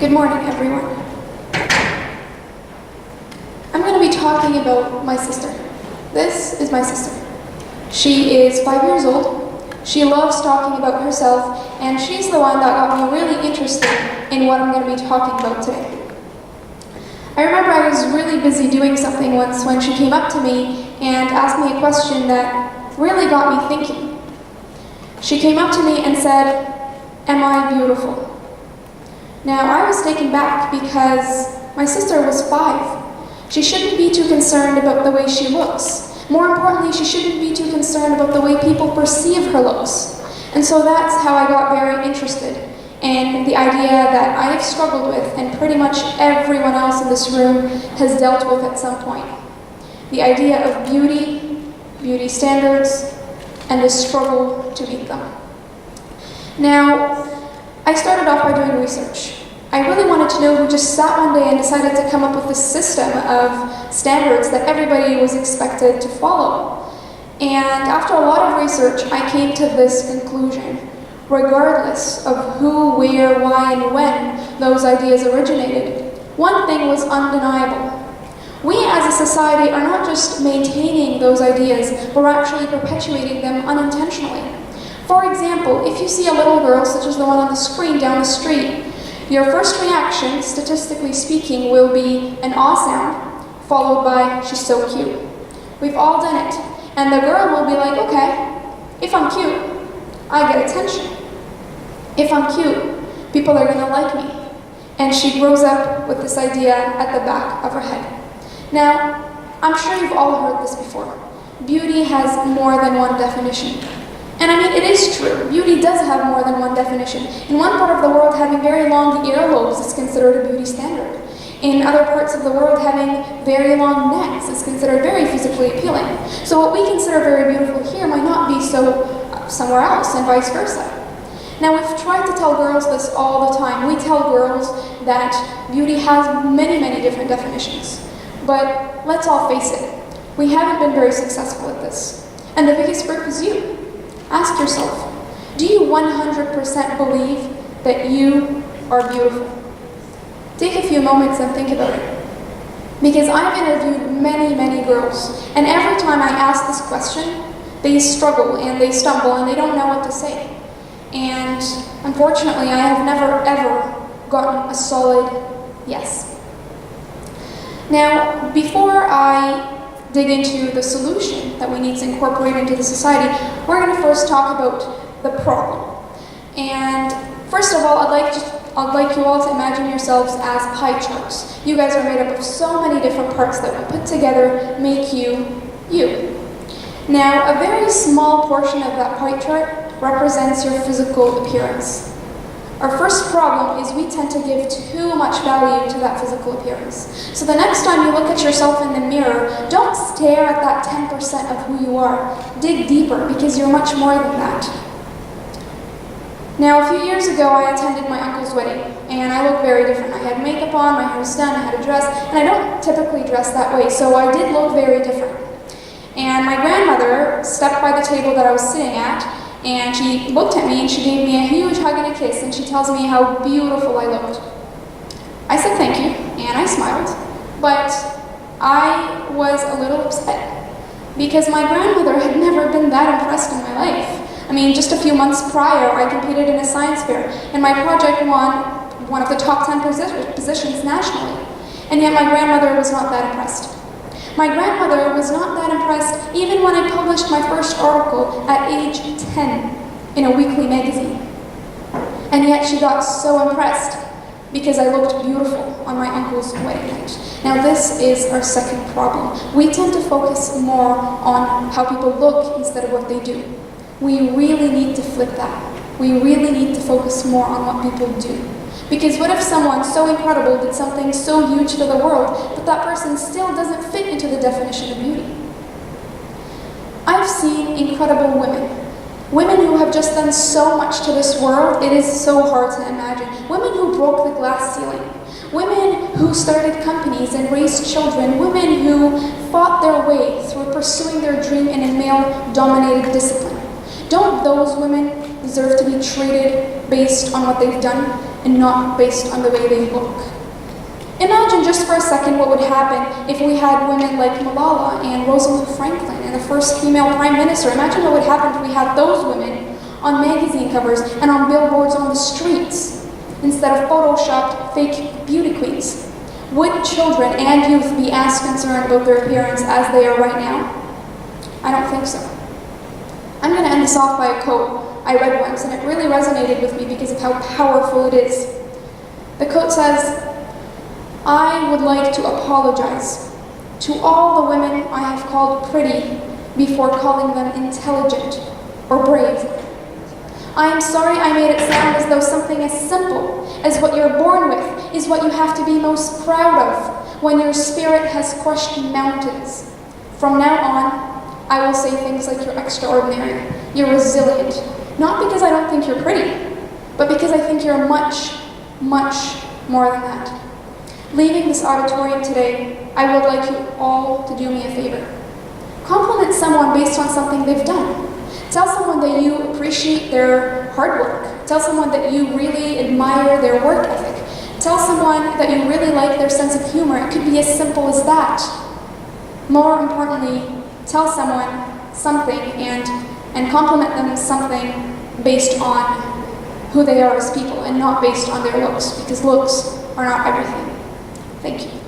Good morning, everyone. I'm going to be talking about my sister. This is my sister. She is 5 years old. She loves talking about herself, and she's the one that got me really interested in what I'm going to be talking about today. I remember I was really busy doing something once when she came up to me and asked me a question that really got me thinking. She came up to me and said, "Am I beautiful?" Now, I was taken back because my sister was 5. She shouldn't be too concerned about the way she looks. More importantly, she shouldn't be too concerned about the way people perceive her looks. And so that's how I got very interested in the idea that I have struggled with, and pretty much everyone else in this room has dealt with at some point. The idea of beauty, beauty standards, and the struggle to meet them. Now, I started off by doing research. I really wanted to know who just sat one day and decided to come up with this system of standards that everybody was expected to follow. And after a lot of research, I came to this conclusion. Regardless of who, where, why, and when those ideas originated, one thing was undeniable. We as a society are not just maintaining those ideas, but we're actually perpetuating them unintentionally. For example, if you see a little girl, such as the one on the screen down the street, your first reaction, statistically speaking, will be an awe sound, followed by, "She's so cute." We've all done it. And the girl will be like, "Okay, if I'm cute, I get attention. If I'm cute, people are gonna like me." And she grows up with this idea at the back of her head. Now, I'm sure you've all heard this before. Beauty has more than one definition. And I mean, it is true. Beauty does have more than one definition. In one part of the world, having very long earlobes is considered a beauty standard. In other parts of the world, having very long necks is considered very physically appealing. So what we consider very beautiful here might not be so somewhere else, and vice versa. Now, we've tried to tell girls this all the time. We tell girls that beauty has many, many different definitions. But let's all face it, we haven't been very successful at this. And the biggest group is you. Ask yourself, do you 100% believe that you are beautiful? Take a few moments and think about it. Because I've interviewed many, many girls, and every time I ask this question, they struggle and they stumble and they don't know what to say. And unfortunately, I have never, ever gotten a solid yes. Now, before I dig into the solution that we need to incorporate into the society, we're going to first talk about the problem. And first of all, I'd like you all to imagine yourselves as pie charts. You guys are made up of so many different parts that when put together make you, you. Now, a very small portion of that pie chart represents your physical appearance. Our first problem is we tend to give too much value to that physical appearance. So the next time you look at yourself in the mirror, don't stare at that 10% of who you are. Dig deeper, because you're much more than that. Now, a few years ago, I attended my uncle's wedding, and I looked very different. I had makeup on, my hair was done, I had a dress, and I don't typically dress that way, so I did look very different. And my grandmother stepped by the table that I was sitting at, and she looked at me and she gave me a huge hug and a kiss, and she tells me how beautiful I looked. I said thank you, and I smiled, but I was a little upset because my grandmother had never been that impressed in my life. I mean, just a few months prior, I competed in a science fair, and my project won one of the top 10 positions nationally, and yet my grandmother was not that impressed. My grandmother was not that impressed even when I published my first article at age 10 in a weekly magazine. And yet she got so impressed because I looked beautiful on my uncle's wedding night. Now this is our second problem. We tend to focus more on how people look instead of what they do. We really need to flip that. We really need to focus more on what people do. Because what if someone so incredible did something so huge for the world, but that person still doesn't fit into the definition of beauty? I've seen incredible women. Women who have just done so much to this world, it is so hard to imagine. Women who broke the glass ceiling. Women who started companies and raised children. Women who fought their way through pursuing their dream in a male-dominated discipline. Don't those women deserve to be be treated based on what they've done and not based on the way they look. Imagine just for a second what would happen if we had women like Malala and Rosalind Franklin and the first female prime minister. Imagine what would happen if we had those women on magazine covers and on billboards on the streets instead of photoshopped fake beauty queens. Would children and youth be as concerned about their appearance as they are right now? I don't think so. I'm going to end this off by a quote I read once, and it really resonated with me because of how powerful it is. The quote says, "I would like to apologize to all the women I have called pretty before calling them intelligent or brave. I am sorry I made it sound as though something as simple as what you're born with is what you have to be most proud of when your spirit has crushed mountains. From now on, I will say things like you're extraordinary, you're resilient, not because I don't think you're pretty, but because I think you're much, much more than that." Leaving this auditorium today, I would like you all to do me a favor. Compliment someone based on something they've done. Tell someone that you appreciate their hard work. Tell someone that you really admire their work ethic. Tell someone that you really like their sense of humor. It could be as simple as that. More importantly, tell someone something and compliment them something based on who they are as people and not based on their looks, because looks are not everything. Thank you.